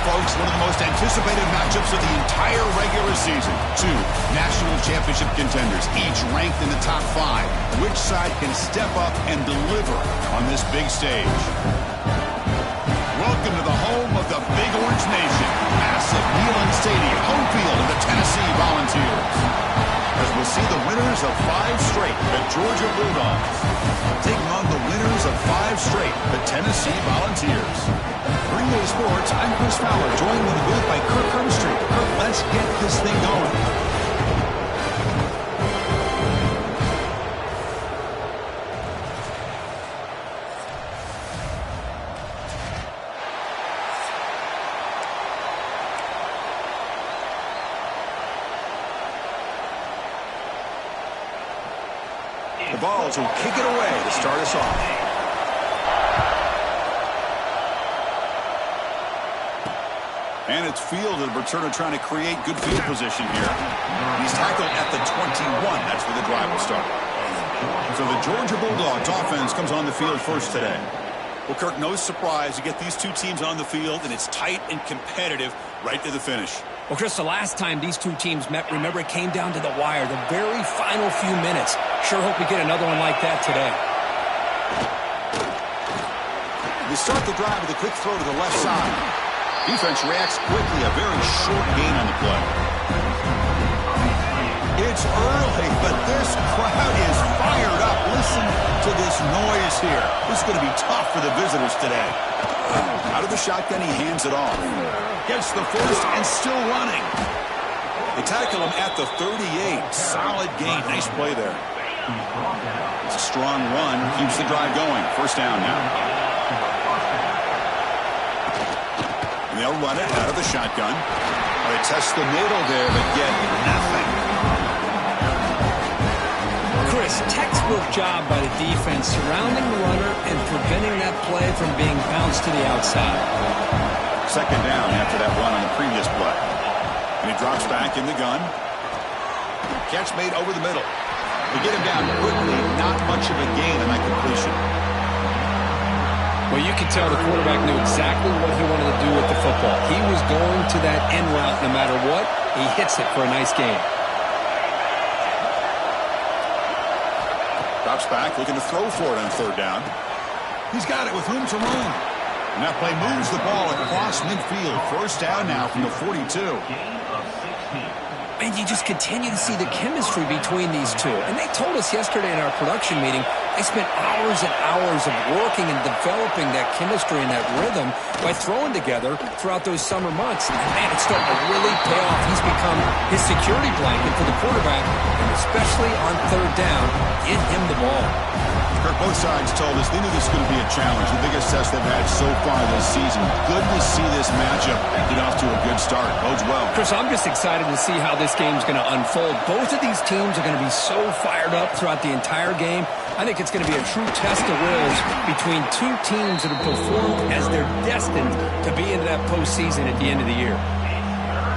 folks, one of the most anticipated matchups of the entire regular season. Two national championship contenders, each ranked in the top 5. Which side can step up and deliver on this big stage? Welcome to the home of the Big Orange Nation. Massive Neyland Stadium, home field of the Tennessee Volunteers. As we'll see the winners of 5 straight, the Georgia Bulldogs, taking on the winners of 5 straight, the Tennessee Volunteers. For EA Sports, I'm Chris Fowler, joined in the booth by Kirk Hermstreet. Kirk, let's get this thing going. The Vols will kick it away to start us off. And it's fielded. Returner trying to create good field position here. He's tackled at the 21. That's where the drive will start. So the Georgia Bulldogs offense comes on the field first today. Well, Kirk, no surprise. You get these two teams on the field, and it's tight and competitive right to the finish. Well, Chris, the last time these two teams met, remember, it came down to the wire, the very final few minutes. Sure hope we get another one like that today. They start the drive with a quick throw to the left side. Defense reacts quickly, a very short gain on the play. It's early, but this crowd is fired up. Listen to this noise here. This is going to be tough for the visitors today. Out of the shotgun, he hands it off. Gets the first and still running. They tackle him at the 38. Solid gain. Nice play there. It's a strong run. Keeps the drive going. First down now. And they'll run it out of the shotgun. They test the middle there, but get nothing. Chris, textbook job by the defense surrounding the runner and preventing that play from being bounced to the outside. Second down after that run on the previous play. And he drops back in the gun. Catch made over the middle. They get him down quickly. Not much of a gain on that completion. Well, you could tell the quarterback knew exactly what he wanted to do with the football. He was going to that end route no matter what. He hits it for a nice gain. Drops back, looking to throw for it on third down. He's got it with room to run. And that play moves the ball across midfield. First down now from the 42. And you just continue to see the chemistry between these two. And they told us yesterday in our production meeting, they spent hours and hours of working and developing that chemistry and that rhythm by throwing together throughout those summer months. And man, it's starting to really pay off. He's become his security blanket for the quarterback, and especially on third down, get him the ball. Kirk, both sides told us they knew this was going to be a challenge, the biggest test they've had so far this season. Good to see this matchup get off to a good start. Bodes well. Chris, I'm just excited to see how this game's going to unfold. Both of these teams are going to be so fired up throughout the entire game. I think it's going to be a true test of wills between two teams that have performed as they're destined to be into that postseason at the end of the year.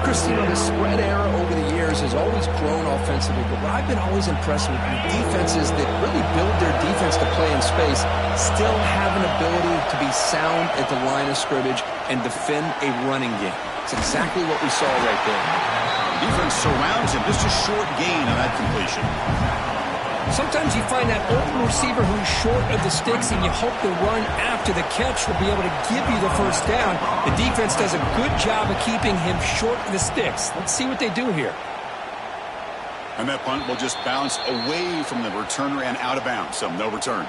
Chris, you know, the spread era over the years has always grown offensively, but what I've been always impressed with defenses that really build their defense to play in space still have an ability to be sound at the line of scrimmage and defend a running game. It's exactly what we saw right there. Defense surrounds him. Just a short gain on that completion. Sometimes you find that open receiver who's short of the sticks, and you hope the run after the catch will be able to give you the first down. The defense does a good job of keeping him short of the sticks. Let's see what they do here. And that punt will just bounce away from the returner and out of bounds, so no return.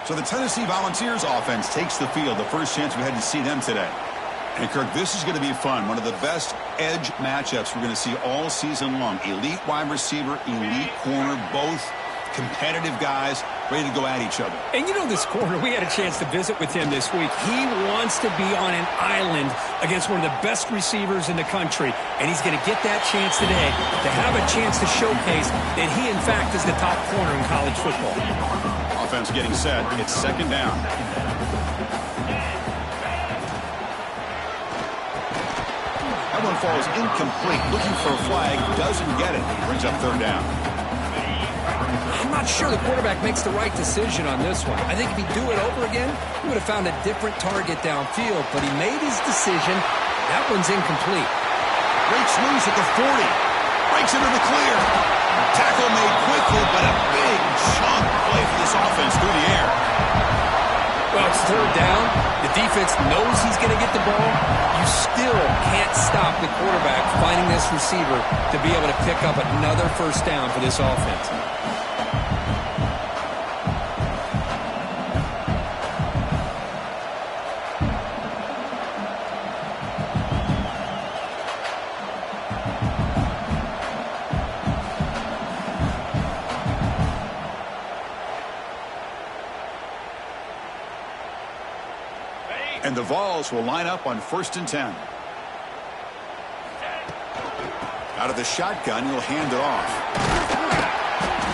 So the Tennessee Volunteers offense takes the field, the first chance we had to see them today. And, Kirk, this is going to be fun. One of the best edge matchups we're going to see all season long. Elite wide receiver, elite corner, both competitive guys ready to go at each other. And you know this corner, we had a chance to visit with him this week. He wants to be on an island against one of the best receivers in the country. And he's going to get that chance today to have a chance to showcase that he, in fact, is the top corner in college football. Offense getting set. It's second down. That one falls incomplete. Looking for a flag. Doesn't get it. Brings up third down. I'm not sure the quarterback makes the right decision on this one. I think if he'd do it over again, he would have found a different target downfield. But he made his decision, That one's incomplete. Breaks loose at the 40. Breaks into the clear. Tackle made quickly, but a big chunk play for this offense through the air. Well, it's third down. The defense knows he's going to get the ball. You still can't stop the quarterback finding this receiver to be able to pick up another first down for this offense. And the Vols will line up on 1st and 10. Out of the shotgun, he'll hand it off.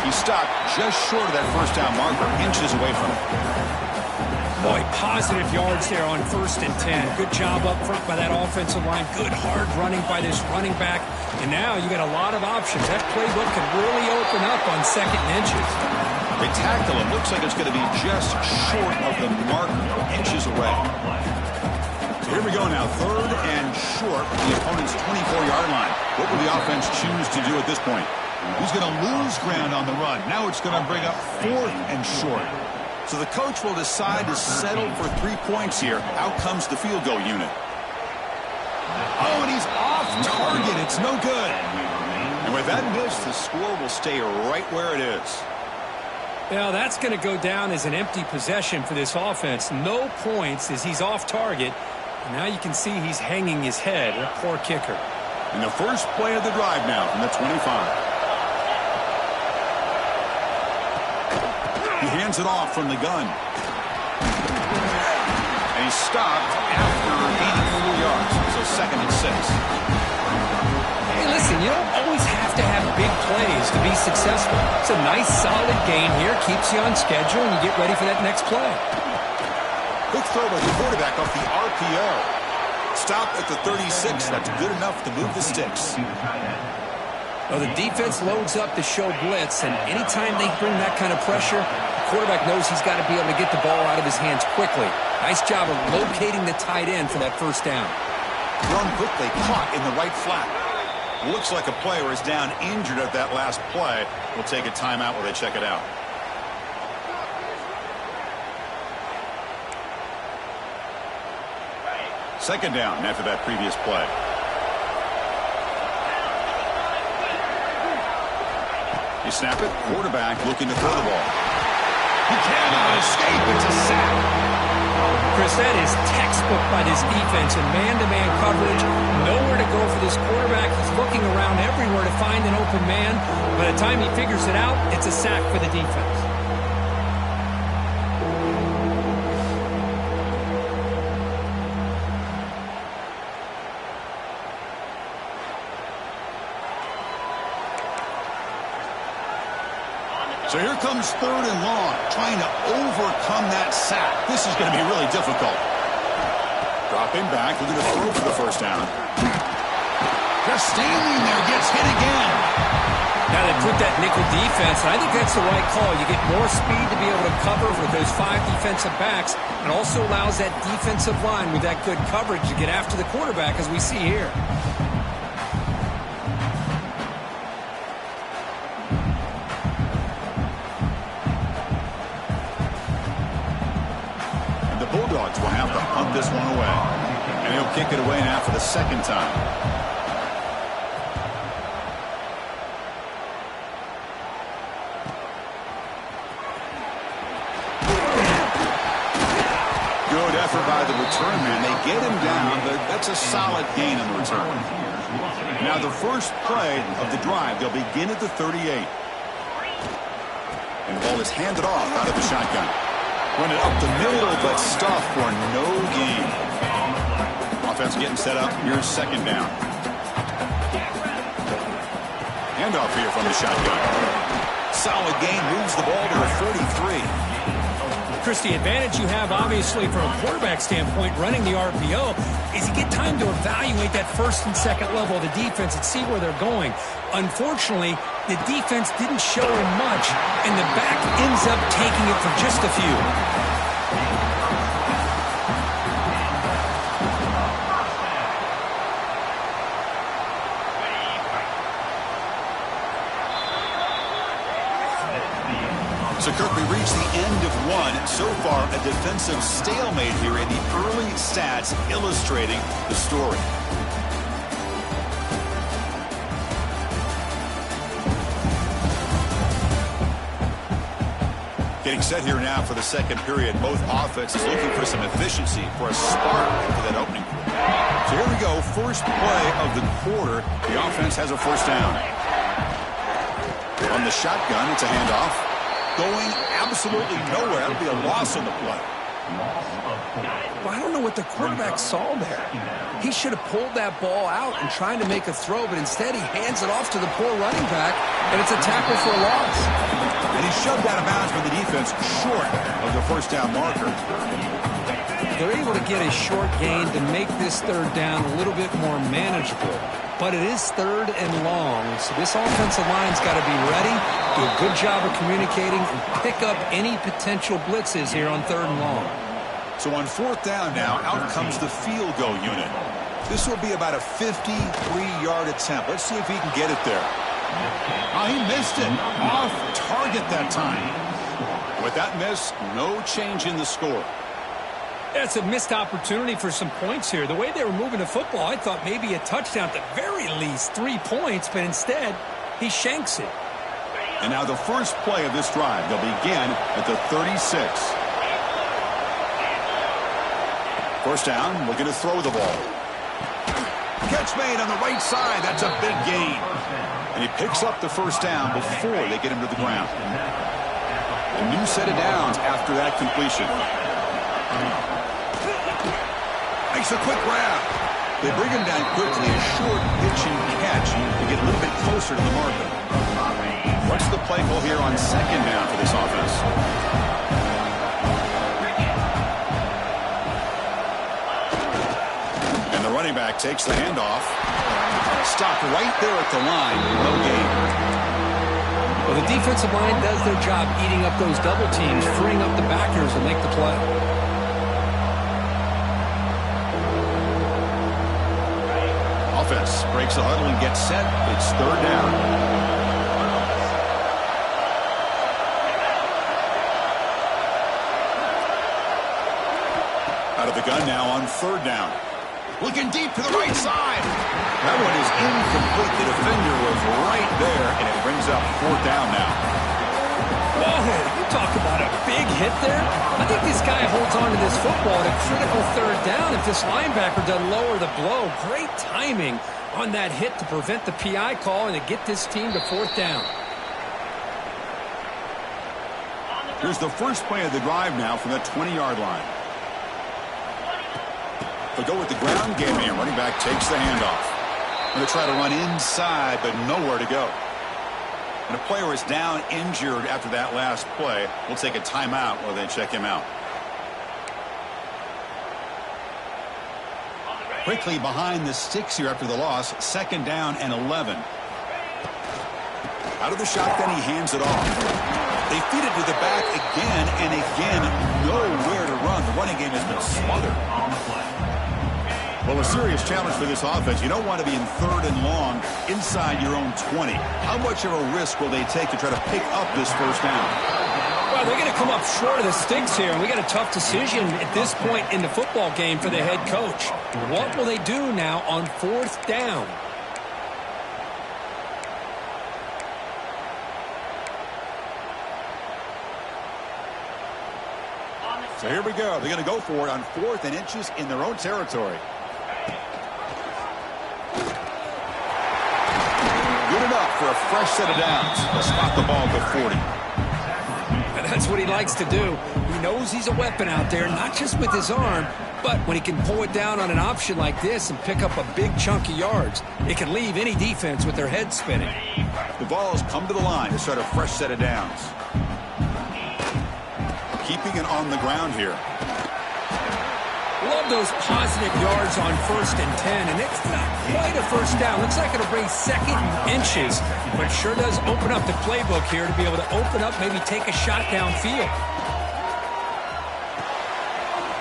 He stopped just short of that first down marker, inches away from it. Boy, positive yards there on 1st and 10. Good job up front by that offensive line. Good hard running by this running back. And now you got a lot of options. That playbook can really open up on 2nd and inches. They tackle him. Looks like it's going to be just short of the marker, inches away. So here we go now. 3rd and short from the opponent's 24-yard line. What will the offense choose to do at this point? He's going to lose ground on the run. Now it's going to bring up 4th and short. So the coach will decide to settle for 3 points here. Out comes the field goal unit. Oh, and he's off target. It's no good. And with that miss, the score will stay right where it is. Well, that's going to go down as an empty possession for this offense. No points as he's off target. And now you can see he's hanging his head. A poor kicker. And the first play of the drive now from the 25. He hands it off from the gun. And he's stopped after gaining 4 yards. So 2nd and 6. Hey, listen, you don't always have to have big plays to be successful. It's a nice, solid gain here. Keeps you on schedule, and you get ready for that next play. Quick throw by the quarterback off the RPO. Stop at the 36. That's good enough to move the sticks. Well, the defense loads up to show blitz, and anytime they bring that kind of pressure, the quarterback knows he's got to be able to get the ball out of his hands quickly. Nice job of locating the tight end for that first down. Run quickly, caught in the right flat. Looks like a player is down injured at that last play. We'll take a timeout while they check it out. Second down after that previous play. You snap it, quarterback looking to throw the ball. He cannot escape, it's a sack. Chris, that is textbook by this defense in man-to-man coverage. Nowhere to go for this quarterback. He's looking around everywhere to find an open man. By the time he figures it out, it's a sack for the defense. So here comes 3rd and long, trying to overcome that sack. This is going to be really difficult. Dropping back, looking to throw for the first down. Just standing there, gets hit again. Now they put that nickel defense, and I think that's the right call. You get more speed to be able to cover with those 5 defensive backs. It also allows that defensive line with that good coverage to get after the quarterback, as we see here. Bulldogs will have to punt this one away. And he'll kick it away now for the 2nd time. Good effort by the return man. They get him down, but that's a solid gain on the return. Now the first play of the drive, they'll begin at the 38. And the ball is handed off out of the shotgun. Run it up the middle, but stuff for no gain. Offense getting set up. Here's 2nd down. Handoff here from the shotgun. Solid gain, moves the ball to the 43. Chris, the advantage you have, obviously, from a quarterback standpoint, running the RPO, is you get time to evaluate that 1st and 2nd level of the defense and see where they're going. Unfortunately, the defense didn't show him much, and the back ends up taking it for just a few. So, Kirk, we reached the end of one. So far, a defensive stalemate here in the early stats illustrating the story. Getting set here now for the second period. Both offenses looking for some efficiency, for a spark for that opening. So here we go. First play of the quarter. The offense has a first down. On the shotgun, it's a handoff. Going absolutely nowhere. That'll be a loss on the play. Well, I don't know what the quarterback saw there. He should have pulled that ball out and tried to make a throw, but instead he hands it off to the poor running back, and it's a tackle for a loss. And he shoved out of bounds for the defense short of the first down marker. They're able to get a short gain to make this third down a little bit more manageable. But it is third and long, so this offensive line's got to be ready, do a good job of communicating, and pick up any potential blitzes here on third and long. So on fourth down now, out comes the field goal unit. This will be about a 53-yard attempt. Let's see if he can get it there. Oh, he missed it. Off target that time. With that miss, no change in the score. That's a missed opportunity for some points here. The way they were moving the football, I thought maybe a touchdown, at the very least 3 points, but instead, he shanks it. And now the first play of this drive, they'll begin at the 36. First down, looking to throw the ball. Catch made on the right side. That's a big gain. And he picks up the first down before they get him to the ground. A new set of downs after that completion. Makes a quick grab. They bring him down quickly. A short pitch and catch to get a little bit closer to the marker. What's the play call here on second down for this offense? And the running back takes the handoff. Stopped right there at the line. No gain. Well, the defensive line does their job eating up those double teams, freeing up the backers and make the play. Offense breaks the huddle and gets set. It's third down. Out of the gun now on third down. Looking deep to the right side. That one is incomplete. The defender was right there, and it brings up fourth down now. Whoa, you talk about a big hit there. I think this guy holds on to this football at a critical third down if this linebacker doesn't lower the blow. Great timing on that hit to prevent the PI call and to get this team to fourth down. Here's the first play of the drive now from the 20-yard line. They go with the ground game here. Running back takes the handoff. Going to try to run inside, but nowhere to go. And a player is down injured after that last play. We'll take a timeout while they check him out. Quickly behind the sticks here after the loss. Second down and 11. Out of the shotgun, he hands it off. They feed it to the back again and again. Nowhere to run. The running game has been smothered. Well, a serious challenge for this offense. You don't want to be in third and long inside your own 20. How much of a risk will they take to try to pick up this first down? Well, they're going to come up short of the sticks here, and we got a tough decision at this point in the football game for the head coach. What will they do now on fourth down? So here we go. They're going to go for it on 4th and inches in their own territory. Good enough for a fresh set of downs. They'll spot the ball at the 40. And that's what he likes to do. He knows he's a weapon out there, not just with his arm, but when he can pull it down on an option like this and pick up a big chunk of yards, it can leave any defense with their head spinning. The ball has come to the line to start a fresh set of downs. Keeping it on the ground here. Love those positive yards on 1st and 10, and it's not quite a first down. Looks like it'll bring 2nd and inches, but sure does open up the playbook here to be able to open up, maybe take a shot downfield.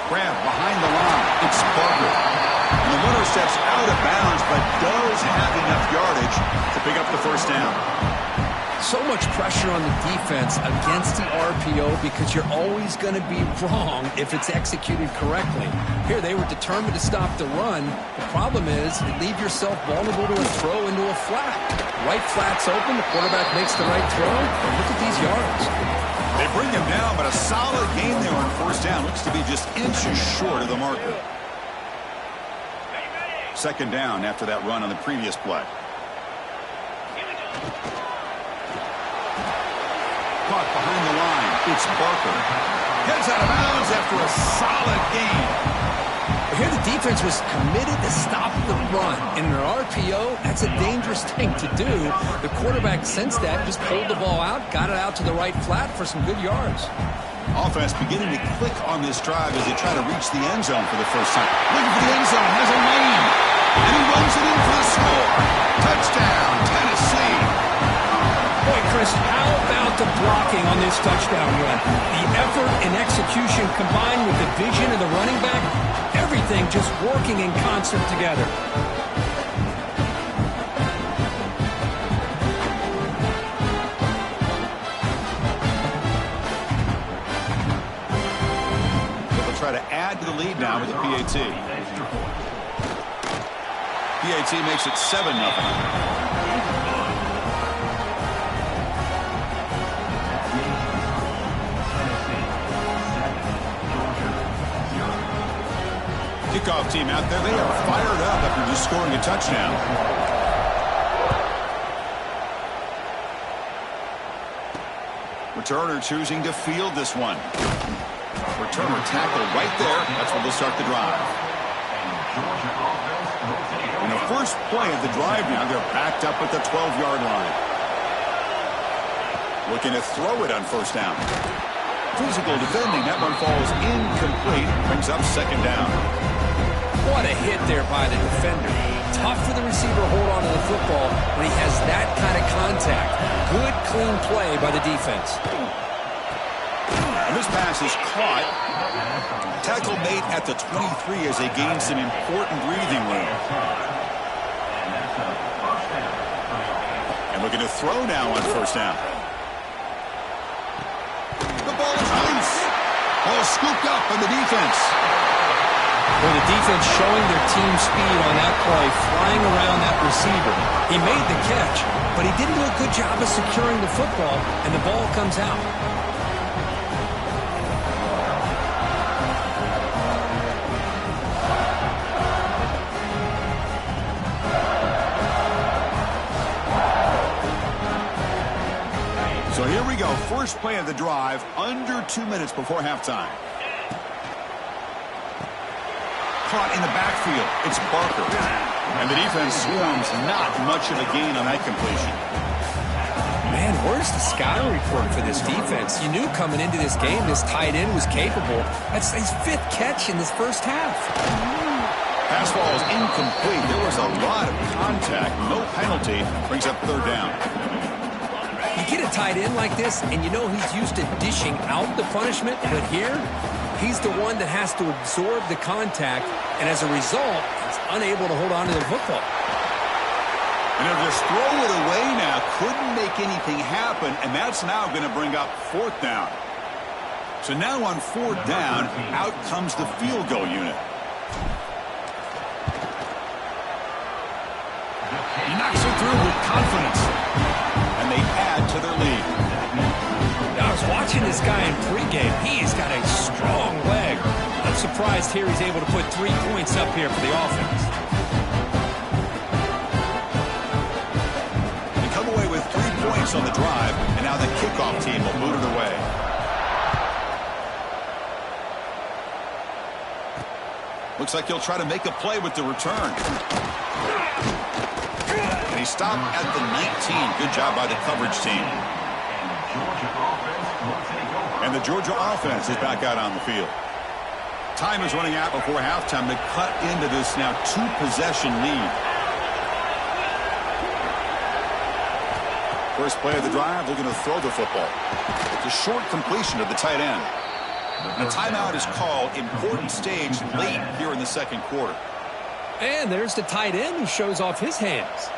Grab behind the line. It's Parker. And the runner steps out of bounds, but does have enough yardage to pick up the first down. So much pressure on the defense against the RPO because you're always going to be wrong if it's executed correctly. Here, they were determined to stop the run. The problem is you leave yourself vulnerable to a throw into a flat. Right flat's open, the quarterback makes the right throw, and look at these yards. They bring him down, but a solid game there on first down. Looks to be just inches short of the marker. Second down after that run on the previous play. Caught behind the line. It's Barker. Heads out of bounds after a solid game. Here the defense was committed to stop the run. In an RPO, that's a dangerous thing to do. The quarterback sensed that, just pulled the ball out, got it out to the right flat for some good yards. Offense beginning to click on this drive as they try to reach the end zone for the first time. Looking for the end zone, has a lane. And he runs it in for the score. Touchdown, Tennessee. Boy, Chris, how about the blocking on this touchdown run? The effort and execution combined with the vision of the running back, everything just working in concert together. They'll try to add to the lead now with the PAT. PAT makes it 7-0. Kickoff team out there. They are fired up after just scoring a touchdown. Returner choosing to field this one. Returner tackle right there. That's where they'll start the drive. In the first play of the drive now, they're backed up at the 12-yard line. Looking to throw it on first down. Physical defending. That one falls incomplete. Brings up second down. What a hit there by the defender. Tough for the receiver to hold on to the football when he has that kind of contact. Good, clean play by the defense. And this pass is caught. Tackle made at the 23 as they gain some important breathing room. And looking to throw now on first down. The ball is loose. Ball scooped up by the defense. Well, the defense showing their team speed on that play, flying around that receiver. He made the catch, but he didn't do a good job of securing the football, and the ball comes out. So here we go. First play of the drive, under 2 minutes before halftime. Caught in the backfield. It's Barker. And the defense swarms not much of a gain on that completion. Man, where's the scouting report for this defense? You knew coming into this game this tight end was capable. That's his 5th catch in this first half. Pass ball is incomplete. There was a lot of contact. No penalty. Brings up third down. You get a tight end like this, and you know he's used to dishing out the punishment, but here, he's the one that has to absorb the contact, and as a result, he's unable to hold on to the football. And they'll just throw it away now. Couldn't make anything happen, and that's now going to bring up fourth down. So now on fourth down, out comes the field goal unit. He knocks it through with confidence, and they add to their lead. I was watching this guy in pregame. He's got a strong leg. I'm surprised here he's able to put 3 points up here for the offense. They come away with 3 points on the drive, and now the kickoff team will boot it away. Looks like he'll try to make a play with the return. And he stopped at the 19. Good job by the coverage team. And the Georgia offense is back out on the field. Time is running out before halftime to cut into this now 2-possession lead. First play of the drive, looking to throw the football. It's a short completion of the tight end. And a timeout is called. Important stage late here in the second quarter. And there's the tight end who shows off his hands.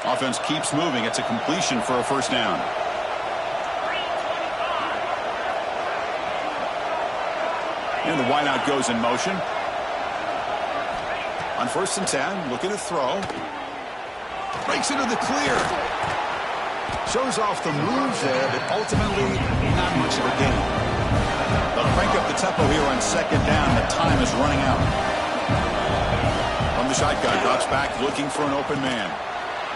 Offense keeps moving. It's a completion for a first down. And the wideout goes in motion. On 1st and 10, looking to throw. Breaks into the clear. Shows off the moves there, but ultimately not much of a gain. They'll crank up the tempo here on 2nd down. The time is running out. From the shotgun, drops back looking for an open man.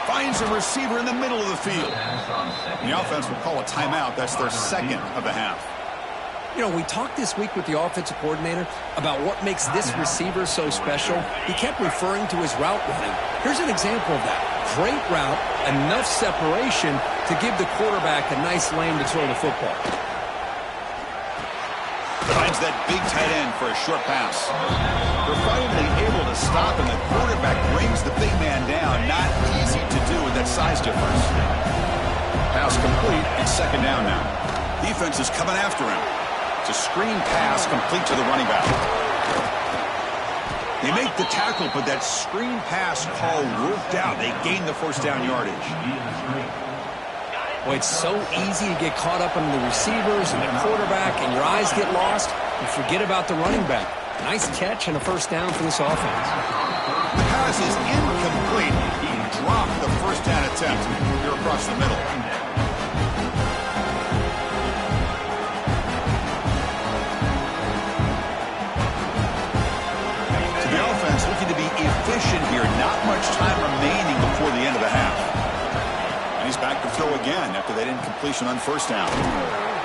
Finds a receiver in the middle of the field. The offense will call a timeout. That's their 2nd of the half. You know, we talked this week with the offensive coordinator about what makes this receiver so special. He kept referring to his route running. Here's an example of that. Great route, enough separation to give the quarterback a nice lane to throw the football. Finds that big tight end for a short pass. They're finally able to stop, and the quarterback brings the big man down. Not easy to do with that size difference. Pass complete. It's 2nd down now. Defense is coming after him. It's a screen pass complete to the running back. They make the tackle, but that screen pass call worked out. They gain the first down yardage. Well, it's so easy to get caught up in the receivers and the quarterback, and your eyes get lost. You forget about the running back. Nice catch and a first down for this offense. The pass is incomplete. He dropped the first down attempt here across the middle. Looking to be efficient here. Not much time remaining before the end of the half. And he's back to throw again after that incompletion on 1st down.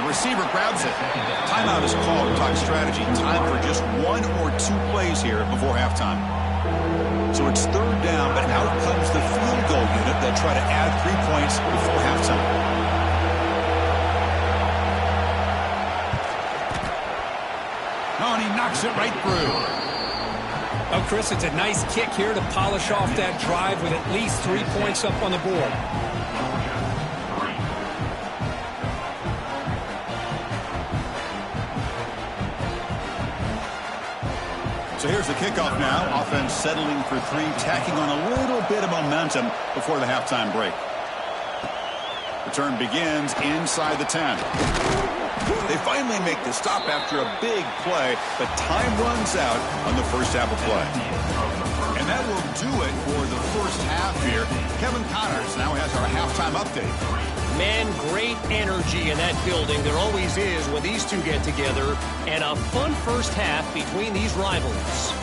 The receiver grabs it. Timeout is called. Talk strategy. Time for just 1 or 2 plays here before halftime. So it's 3rd down, but out comes the field goal unit that try to add 3 points before halftime. Oh, and he knocks it right through. Oh, Chris, it's a nice kick here to polish off that drive with at least 3 points up on the board. So here's the kickoff now. Offense settling for 3, tacking on a little bit of momentum before the halftime break. Return begins inside the 10. They finally make the stop after a big play, but time runs out on the first half of play. And that will do it for the first half here. Kevin Connors now has our halftime update. Man, great energy in that building. There always is when these two get together. And a fun first half between these rivals.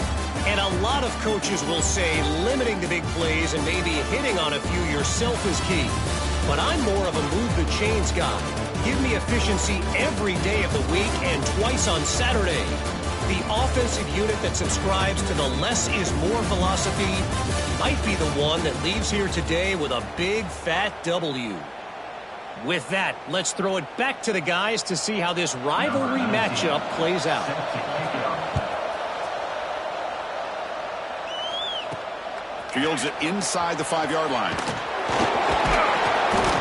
And a lot of coaches will say limiting the big plays and maybe hitting on a few yourself is key. But I'm more of a move the chains guy. Give me efficiency every day of the week and twice on Saturday. The offensive unit that subscribes to the less is more philosophy might be the one that leaves here today with a big fat W. With that, let's throw it back to the guys to see how this rivalry matchup plays out. Fields it inside the 5-yard line.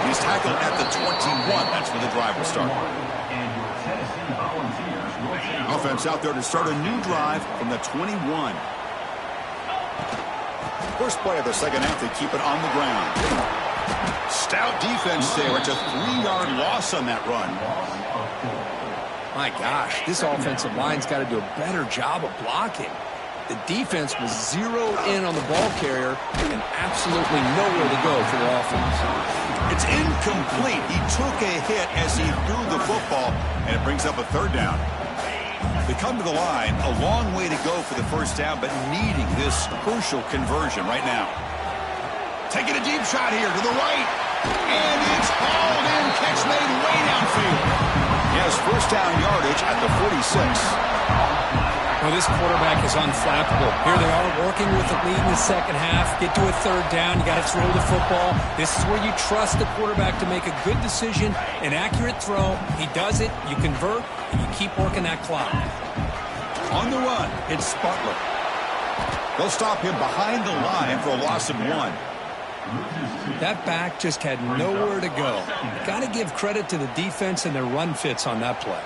He's tackled at the 21. That's where the drive will start. Offense out there to start a new drive from the 21. First play of the second half, they keep it on the ground. Stout defense there. It's a 3-yard loss on that run. My gosh, this offensive line's got to do a better job of blocking. The defense was zeroed in on the ball carrier and absolutely nowhere to go for the offense. It's incomplete. He took a hit as he threw the football, and it brings up a 3rd down. They come to the line, a long way to go for the first down, but needing this crucial conversion right now. Taking a deep shot here to the right, and it's hauled in. Catch made way downfield. He has first down yardage at the 46. Well, this quarterback is unflappable. Here they are working with the lead in the second half. Get to a 3rd down. You got to throw the football. This is where you trust the quarterback to make a good decision, an accurate throw. He does it. You convert, and you keep working that clock. On the run, it's Butler. They'll stop him behind the line for a loss of 1. That back just had nowhere to go. Got to give credit to the defense and their run fits on that play.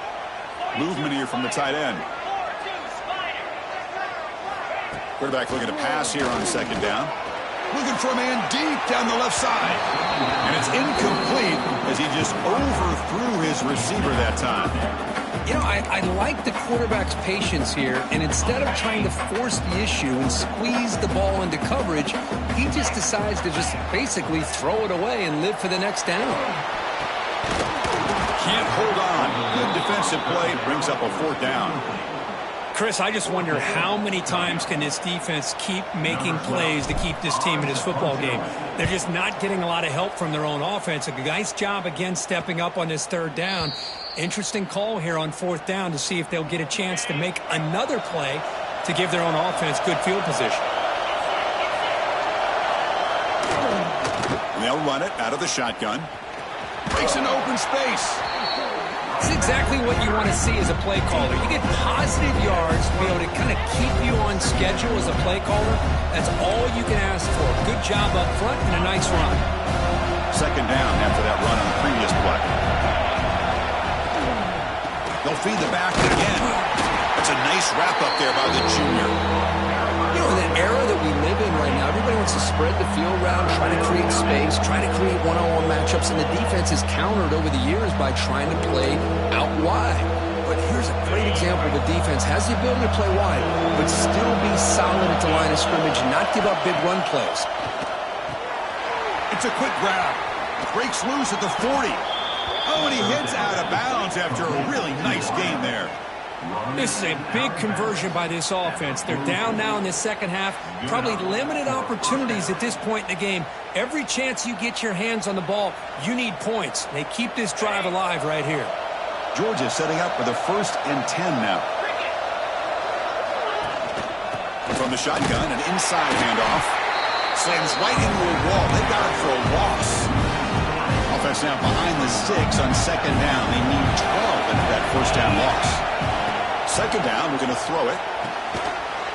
Movement here from the tight end. Quarterback looking to pass here on 2nd down. Looking for a man deep down the left side. And it's incomplete as he just overthrew his receiver that time. You know, I like the quarterback's patience here, and instead of trying to force the issue and squeeze the ball into coverage, he just decides to just basically throw it away and live for the next down. Can't hold on. Good defensive play. Brings up a 4th down. Chris, I just wonder how many times can this defense keep making plays to keep this team in this football game. They're just not getting a lot of help from their own offense. A nice job again stepping up on this 3rd down. Interesting call here on 4th down to see if they'll get a chance to make another play to give their own offense good field position. And they'll run it out of the shotgun. Breaks an open space. It's exactly what you want to see as a play caller. You get positive yards to be able to kind of keep you on schedule as a play caller. That's all you can ask for. Good job up front and a nice run. 2nd down after that run on the previous play. They'll feed the back again. That's a nice wrap up there by the junior. You know, in the era that we live in right now, everybody wants to spread the field around, try to create space, try to create one-on-one matchups, and the defense is countered over the years by trying to play out wide. But here's a great example of a defense has the ability to play wide, but still be solid at the line of scrimmage and not give up big run plays. It's a quick grab. Breaks loose at the 40. Oh, and he heads out of bounds after a really nice gain there. This is a big conversion by this offense. They're down now in the 2nd half. Probably limited opportunities at this point in the game. Every chance you get your hands on the ball, you need points. They keep this drive alive right here. Georgia setting up for the 1st and 10 now. From the shotgun, an inside handoff. Slams right into a wall. They got it for a loss. Offense now behind the 6 on 2nd down. They need 12 into that 1st down loss. 2nd down, we're going to throw it.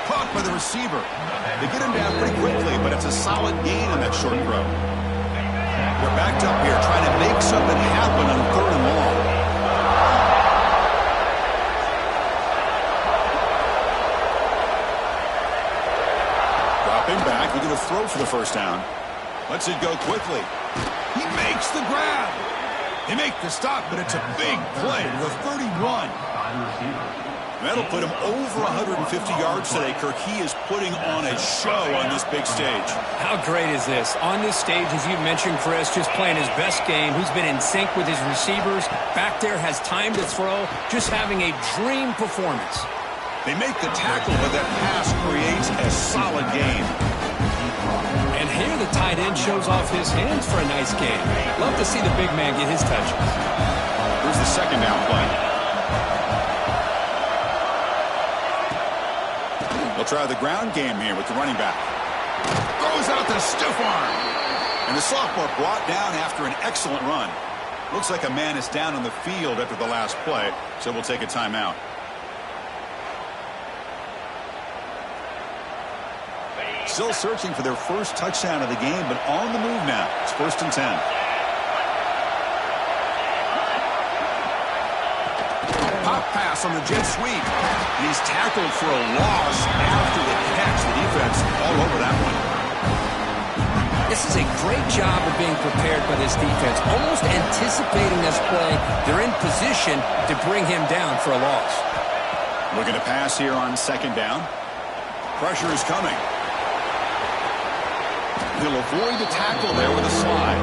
Caught by the receiver. They get him down pretty quickly, but it's a solid gain on that short throw. They're backed up here trying to make something happen on 3rd and long. Dropping back, we're going to throw for the 1st down. Lets it go quickly. He makes the grab. They make the stop, but it's a big play to the 31. That'll put him over 150 yards today, Kirk. He is putting on a show on this big stage. How great is this? On this stage, as you mentioned, Chris, just playing his best game. He's been in sync with his receivers. Back there, has time to throw. Just having a dream performance. They make the tackle, but that pass creates a solid gain. And here the tight end shows off his hands for a nice game. Love to see the big man get his touches. Here's the 2nd down play. They'll try the ground game here with the running back. Throws out the stiff arm. And the sophomore brought down after an excellent run. Looks like a man is down on the field after the last play, so we'll take a timeout. Still searching for their 1st touchdown of the game, but on the move now. It's 1st and 10. Pop pass on the jet sweep. And he's tackled for a loss after the catch. The defense all over that one. This is a great job of being prepared by this defense. Almost anticipating this play. They're in position to bring him down for a loss. Looking to pass here on 2nd down. Pressure is coming. He'll avoid the tackle there with a slide.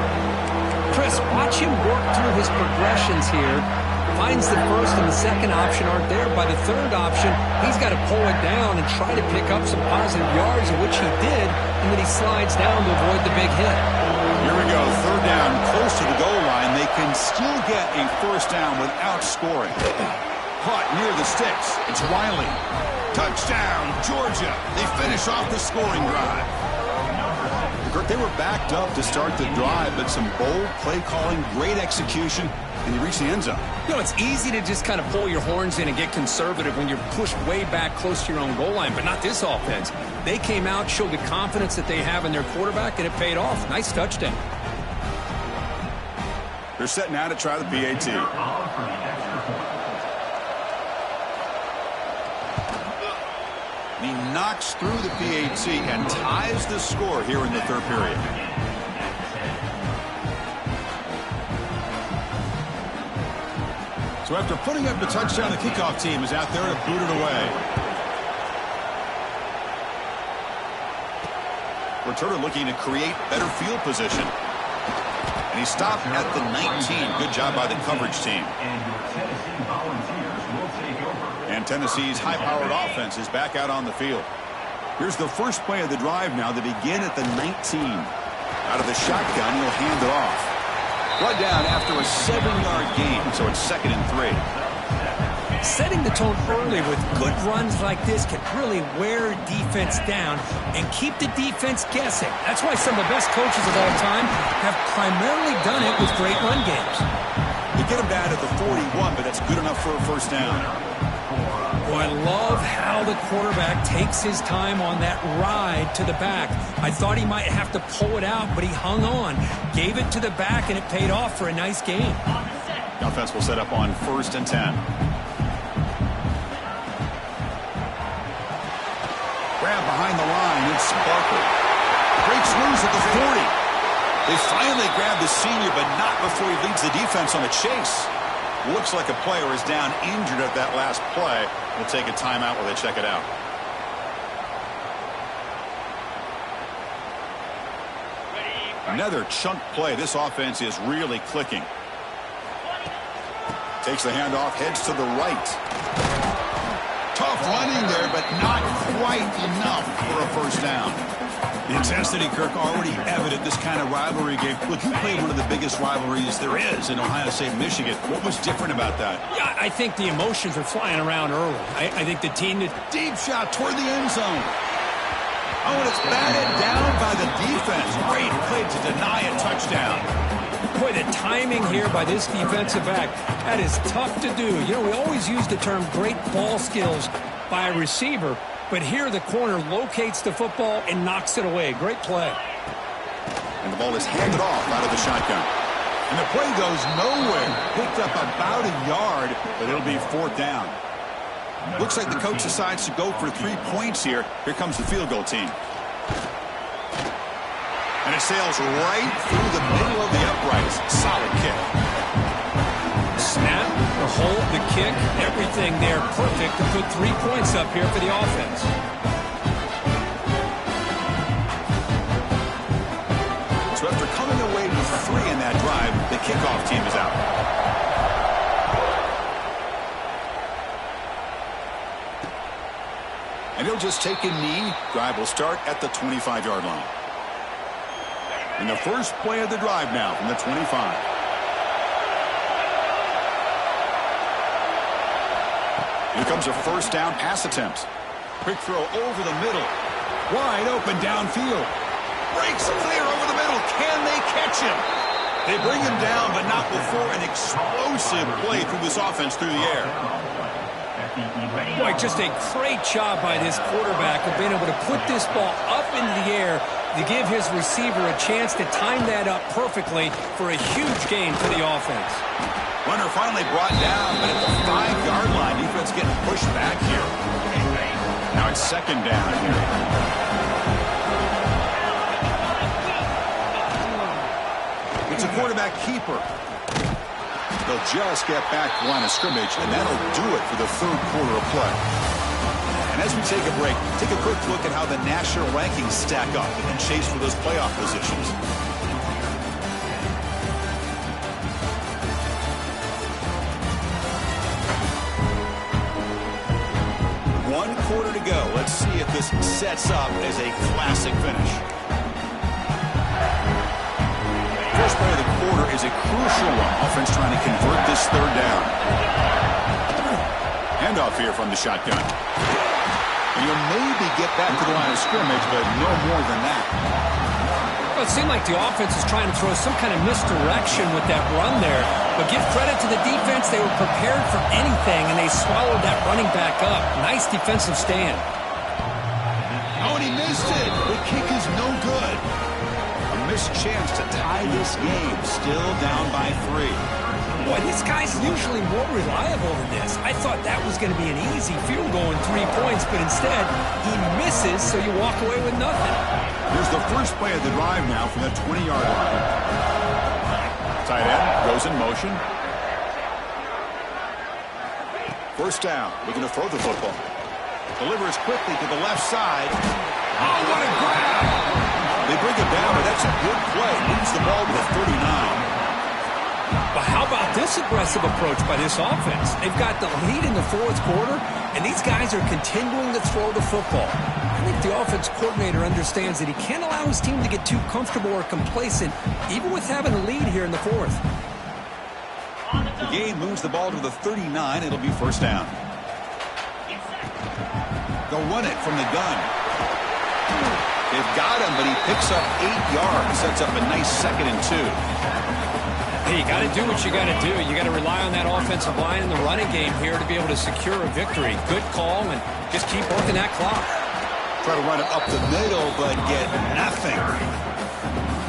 Chris, watch him work through his progressions here. Finds the 1st and the 2nd option aren't there. By the 3rd option, he's got to pull it down and try to pick up some positive yards, of which he did, and then he slides down to avoid the big hit. Here we go, 3rd down, close to the goal line. They can still get a 1st down without scoring. Caught near the sticks. It's Wiley. Touchdown, Georgia. They finish off the scoring drive. They were backed up to start the drive, but some bold play calling, great execution, and you reach the end zone. You know, it's easy to just kind of pull your horns in and get conservative when you're pushed way back close to your own goal line, but not this offense. They came out, showed the confidence that they have in their quarterback, and it paid off. Nice touchdown. They're setting out to try the PAT. He knocks through the PAT and ties the score here in the third period. So after putting up the touchdown, the kickoff team is out there to boot it away. Returner looking to create better field position. And he stopped at the 19. Good job by the coverage team. And Tennessee's high-powered offense is back out on the field. Here's the first play of the drive now. They begin at the 19. Out of the shotgun, he'll hand it off. Brought down after a 7-yard gain, so it's 2nd and 3. Setting the tone early with good runs like this can really wear defense down and keep the defense guessing. That's why some of the best coaches of all time have primarily done it with great run games. You get him down at the 41, but that's good enough for a first down. Well, I love how the quarterback takes his time on that ride to the back. I thought he might have to pull it out, but he hung on, gave it to the back, and it paid off for a nice gain. The offense will set up on 1st and 10. Grab behind the line. It's Barker. Breaks loose at the 40. They finally grab the senior, but not before he leads the defense on a chase. Looks like a player is down injured at that last play. We'll take a timeout while they check it out. Another chunk play. This offense is really clicking. Takes the handoff, heads to the right. Tough running there, but not quite enough for a first down. The intensity, Kirk, already evident this kind of rivalry game. Look, you played one of the biggest rivalries there is in Ohio State, Michigan. What was different about that? Yeah, I think the emotions were flying around early. I think the team that deep shot toward the end zone. Oh, and it's batted down by the defense. Great play to deny a touchdown. Boy, the timing here by this defensive back, that is tough to do. You know, we always use the term great ball skills by a receiver, but here the corner locates the football and knocks it away. Great play. And the ball is handed off out of the shotgun. And the play goes nowhere. Picked up about a yard, but it'll be 4th down. Looks like the coach decides to go for 3 points here. Here comes the field goal team. And it sails right through the middle of the uprights. Solid kick. Snap, the hold, the kick, everything there perfect to put 3 points up here for the offense. So after coming away with 3 in that drive, the kickoff team is out. And he'll just take a knee. Drive will start at the 25-yard line. And the first play of the drive now from the 25. Here comes a first down pass attempt. Quick throw over the middle. Wide open downfield. Breaks clear over the middle. Can they catch him? They bring him down, but not before an explosive play through this offense through the air. Boy, just a great job by this quarterback of being able to put this ball up into the air to give his receiver a chance to time that up perfectly for a huge gain for the offense. Runner finally brought down, but at the 5-yard line, defense getting pushed back here. Now it's 2nd down here. It's a quarterback keeper. They'll just get back to the line of scrimmage, and that'll do it for the 3rd quarter of play. And as we take a break, take a quick look at how the national rankings stack up and chase for those playoff positions. One quarter to go. Let's see if this sets up as a classic finish. First play of the quarter is a crucial one. Offense trying to convert this 3rd down. Handoff here from the shotgun. And you'll maybe get back to the line of scrimmage, but no more than that. Well, it seemed like the offense was trying to throw some kind of misdirection with that run there. But give credit to the defense. They were prepared for anything, and they swallowed that running back up. Nice defensive stand. Oh, and he missed it. The kick is no good. A missed chance to tie this game. Still down by 3. Boy, this guy's usually more reliable than this. I thought that was going to be an easy field goal in 3 points, but instead, he misses, so you walk away with nothing. Here's the first play of the drive now from the 20-yard line. Tight end goes in motion. First down, looking to throw the football. Delivers quickly to the left side. Oh, what a grab! They bring him down, but that's a good play. Moves the ball to the 39. But how about this aggressive approach by this offense? They've got the lead in the fourth quarter, and these guys are continuing to throw the football. I think the offense coordinator understands that he can't allow his team to get too comfortable or complacent, even with having a lead here in the fourth. The game moves the ball to the 39. It'll be first down. They'll run it from the gun. They've got him, but he picks up 8 yards. Sets up a nice 2nd and 2. Hey, you got to do what you got to do. You got to rely on that offensive line in the running game here to be able to secure a victory. Good call, and just keep working that clock. Try to run it up the middle, but get nothing.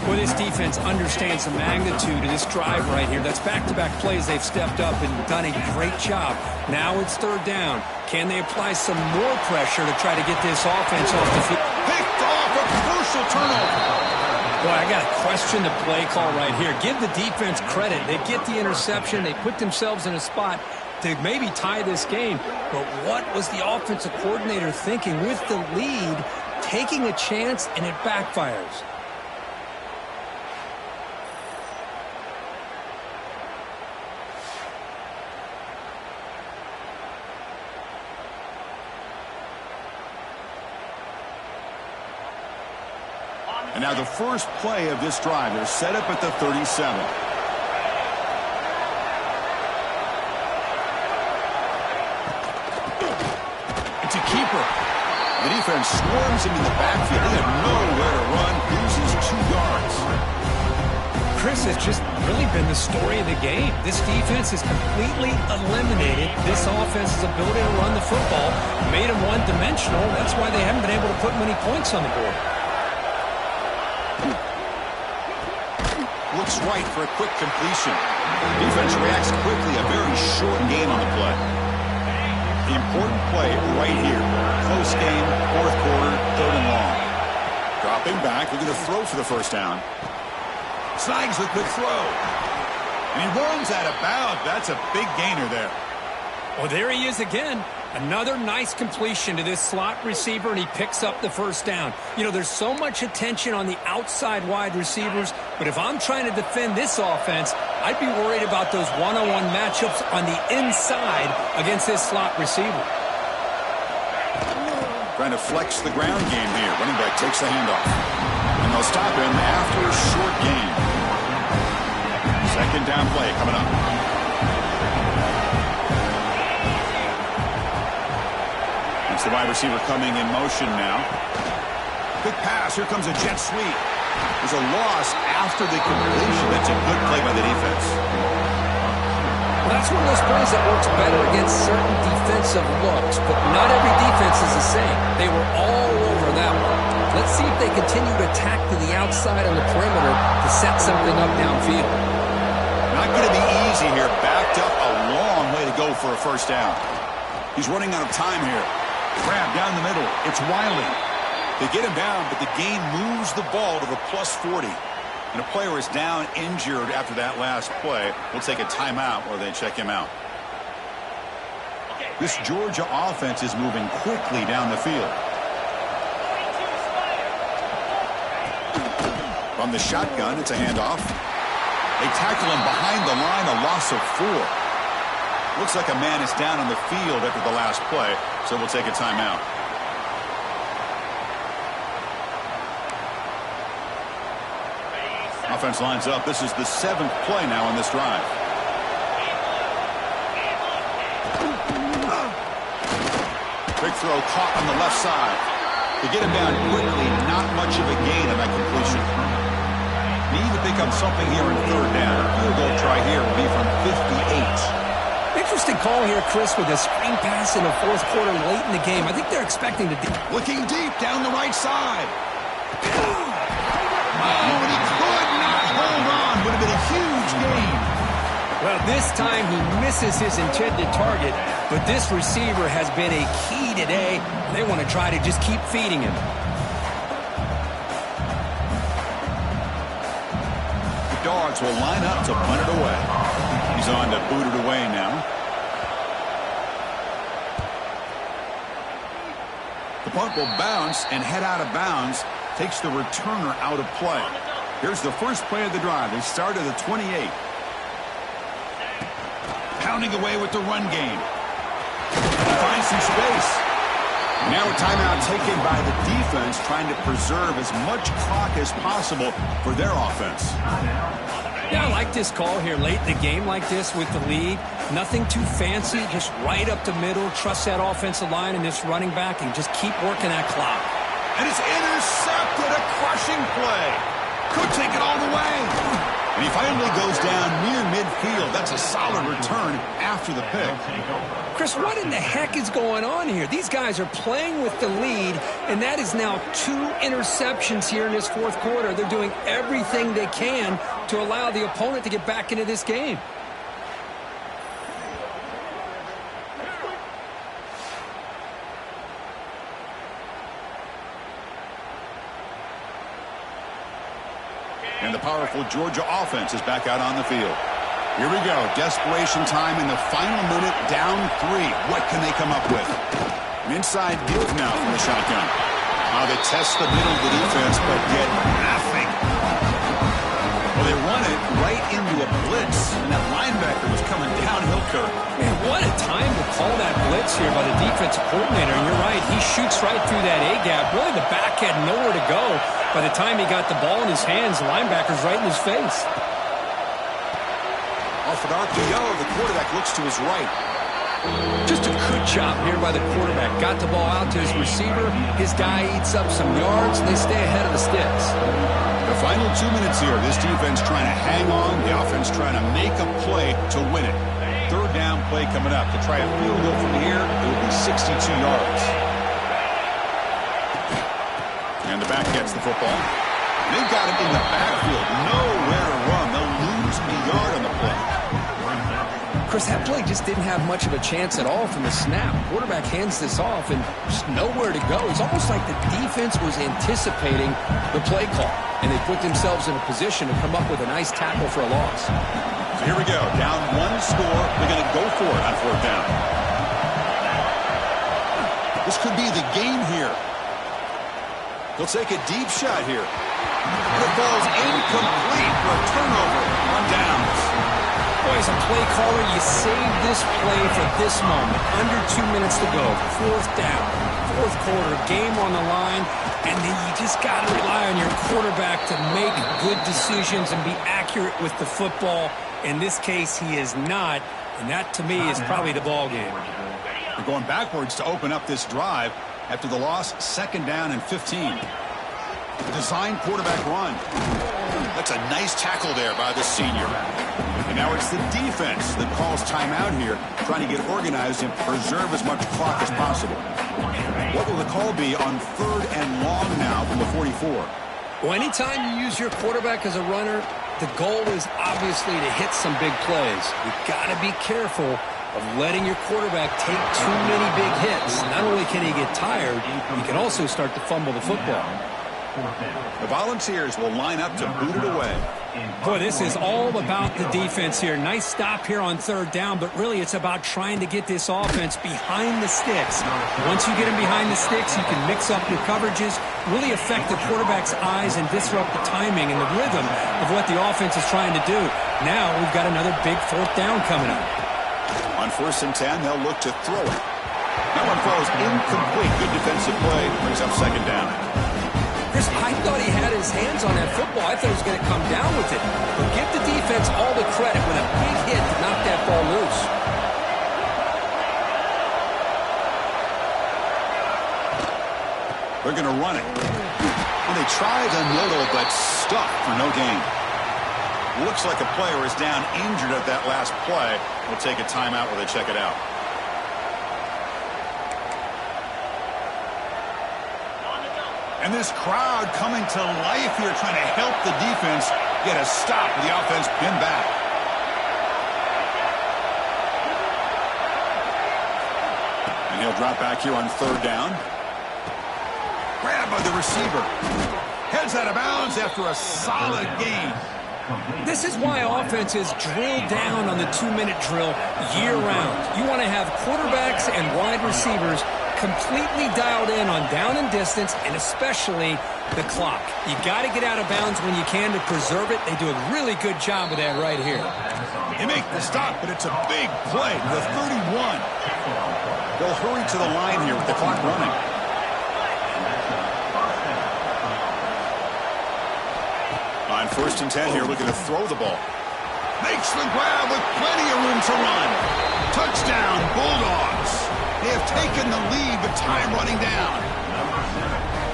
Well, this defense understands the magnitude of this drive right here. That's back-to-back plays. They've stepped up and done a great job. Now it's third down. Can they apply some more pressure to try to get this offense off the field? Picked off, a crucial turnover. Boy, I got to question the play call right here. Give the defense credit. They get the interception. They put themselves in a spot to maybe tie this game. But what was the offensive coordinator thinking with the lead, taking a chance, and it backfires? And now the first play of this drive. They're set up at the 37. It's a keeper. The defense swarms him in the backfield. He had nowhere to run. Loses 2 yards. Chris, has just really been the story of the game. This defense has completely eliminated this offense's ability to run the football. Made them one-dimensional. That's why they haven't been able to put many points on the board. Looks right for a quick completion. Defense reacts quickly. A very short gain on the play. The important play right here. Close game, fourth quarter, 3rd and long. Dropping back, looking to throw for the first down. Snags the quick throw. And he runs out of bounds. That's a big gainer there. Well, there he is again. Another nice completion to this slot receiver, and he picks up the first down. You know, there's so much attention on the outside wide receivers, but if I'm trying to defend this offense, I'd be worried about those one-on-one matchups on the inside against this slot receiver. Trying to flex the ground game here. Running back takes the handoff. And they'll stop him after a short gain. 2nd down play coming up. It's the wide receiver coming in motion now. Quick pass. Here comes a jet sweep. There's a loss after the completion. That's a good play by the defense. Well, that's one of those plays that works better against certain defensive looks, but not every defense is the same. They were all over that one. Let's see if they continue to attack to the outside on the perimeter to set something up downfield. Not going to be easy here. Backed up a long way to go for a first down. He's running out of time here. Grab down the middle. It's Wiley. They get him down, but the game moves the ball to the +40. And a player is down injured after that last play. We'll take a timeout while they check him out. This Georgia offense is moving quickly down the field. From the shotgun, it's a handoff. They tackle him behind the line, a loss of 4. Looks like a man is down on the field after the last play, so we'll take a timeout. Offense lines up. This is the 7th play now on this drive. Big throw caught on the left side. To get him down quickly, not much of a gain on that completion. Need to pick up something here in 3rd down. Field goal try here will be from 58. Interesting call here, Chris, with a screen pass in the fourth quarter late in the game. I think they're expecting to... Looking deep down the right side. Oh, and he could not hold on. Would have been a huge gain. Well, this time he misses his intended target, but this receiver has been a key today. They want to try to just keep feeding him. The Dogs will line up to punt it away. He's on to boot it away now. The punt will bounce and head out of bounds. Takes the returner out of play. Here's the first play of the drive. They start at the 28. Pounding away with the run game. Finds some space. Now a timeout taken by the defense, trying to preserve as much clock as possible for their offense. Yeah, I like this call here late in the game like this with the lead. Nothing too fancy, just right up the middle. Trust that offensive line and this running back and just keep working that clock. And it's intercepted, a crushing play. Could take it all the way. And he finally goes down near midfield. That's a solid return after the pick. Chris, what in the heck is going on here? These guys are playing with the lead, and that is now 2 interceptions here in this fourth quarter. They're doing everything they can to allow the opponent to get back into this game. And the powerful Georgia offense is back out on the field. Here we go. Desperation time in the final minute, down 3. What can they come up with? An inside give now from the shotgun. They test the middle of the defense, but get nothing. Well, they run it right into a blitz, and that linebacker was coming downhill, Kirk. Man, what a time to call that blitz here by the defensive coordinator. And you're right, he shoots right through that A-gap. Really, the back had nowhere to go. By the time he got the ball in his hands, the linebacker's right in his face. Off an RPO, the quarterback looks to his right. Just a good job here by the quarterback. Got the ball out to his receiver. His guy eats up some yards, and they stay ahead of the sticks. The final 2 minutes here. This defense trying to hang on. The offense trying to make a play to win it. Third down play coming up. To try a field goal from here, it will be 62 yards. And the back gets the football. They've got him in the backfield. Nowhere to run. They'll lose a yard on the play. Chris, that play just didn't have much of a chance at all from the snap. Quarterback hands this off and just nowhere to go. It's almost like the defense was anticipating the play call, and they put themselves in a position to come up with a nice tackle for a loss. So here we go. Down 1 score. They're going to go for it on 4th down. This could be the game here. He'll take a deep shot here. And it falls incomplete for a turnover on downs. Boy, as a play caller, you save this play for this moment. Under 2 minutes to go. 4th down. 4th quarter. Game on the line. And then you just got to rely on your quarterback to make good decisions and be accurate with the football. In this case, he is not. And that, to me, is probably the ball game. They're going backwards to open up this drive. After the loss, 2nd down and 15. Design quarterback run. That's a nice tackle there by the senior. And now it's the defense that calls timeout here, trying to get organized and preserve as much clock as possible. What will the call be on 3rd and long now from the 44? Well, anytime you use your quarterback as a runner, the goal is obviously to hit some big plays. You've got to be careful of letting your quarterback take too many big hits. Not only can he get tired, he can also start to fumble the football. The Volunteers will line up to boot it away. Boy, this is all about the defense here. Nice stop here on 3rd down, but really it's about trying to get this offense behind the sticks. Once you get him behind the sticks, you can mix up your coverages, really affect the quarterback's eyes and disrupt the timing and the rhythm of what the offense is trying to do. Now we've got another big 4th down coming up. On 1st and 10, they'll look to throw it. That one falls incomplete. Good defensive play. Brings up 2nd down. Chris, I thought he had his hands on that football. I thought he was going to come down with it. But give the defense all the credit with a big hit to knock that ball loose. They're going to run it. And they try the middle, but stuck for no gain. Looks like a player is down injured at that last play. We'll take a timeout while they check it out. And this crowd coming to life here, trying to help the defense get a stop with the offense pinned back. he'll drop back here on third down. Grabbed by the receiver. Heads out of bounds after a solid gain. This is why offenses drill down on the 2-minute drill year-round. You want to have quarterbacks and wide receivers completely dialed in on down and distance, and especially the clock. You got to get out of bounds when you can to preserve it. They do a really good job of that right here. They make the stop, but it's a big play to the 31. They'll hurry to the line here with the clock running. On 1st and 10 here, looking to throw the ball. Makes the grab with plenty of room to run. Touchdown, Bulldogs. They have taken the lead, but time running down.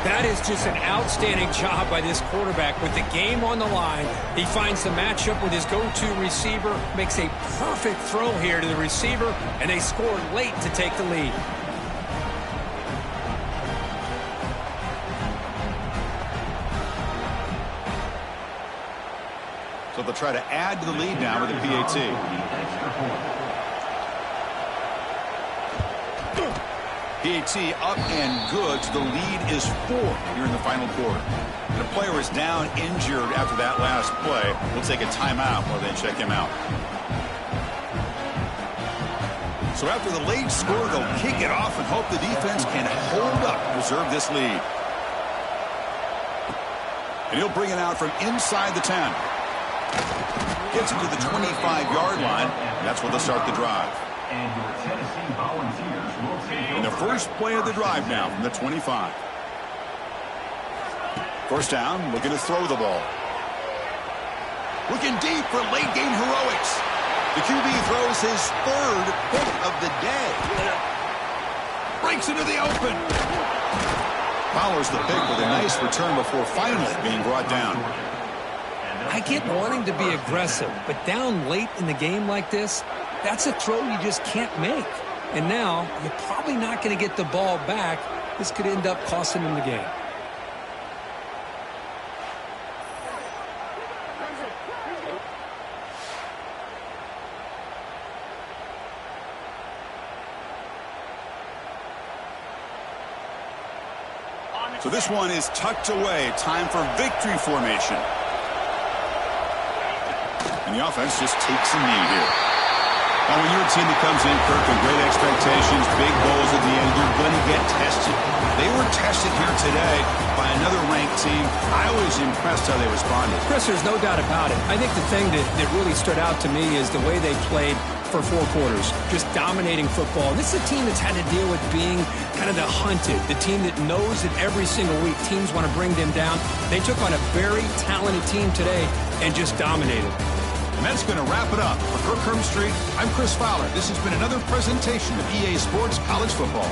That is just an outstanding job by this quarterback. With the game on the line, he finds the matchup with his go-to receiver, makes a perfect throw here to the receiver, and they score late to take the lead. So they'll try to add to the lead now with a PAT. PAT up and good. So the lead is 4 here in the final quarter. And a player is down injured after that last play. We'll take a timeout while they check him out. So after the late score, they'll kick it off and hope the defense can hold up and preserve this lead. And he'll bring it out from inside the 10. Gets it to the 25-yard line. That's where they'll start the drive. And the first play of the drive now from the 25. First down, looking to throw the ball. Looking deep for late game heroics. The QB throws his 3rd pick of the day. Breaks into the open. Follows the pick with a nice return before finally being brought down. I get wanting to be aggressive, but down late in the game like this, that's a throw you just can't make. And now, you're probably not going to get the ball back. This could end up costing them the game. So this one is tucked away. Time for victory formation. And the offense just takes a knee here. Now, when you're a team that comes in, Kirk, with great expectations, big goals at the end, you're going to get tested. They were tested here today by another ranked team. I was impressed how they responded. Chris, there's no doubt about it. I think the thing that really stood out to me is the way they played for 4 quarters, just dominating football. This is a team that's had to deal with being kind of the hunted, the team that knows that every single week teams want to bring them down. They took on a very talented team today and just dominated. And that's going to wrap it up. For Kirk Street, I'm Chris Fowler. This has been another presentation of EA Sports College Football.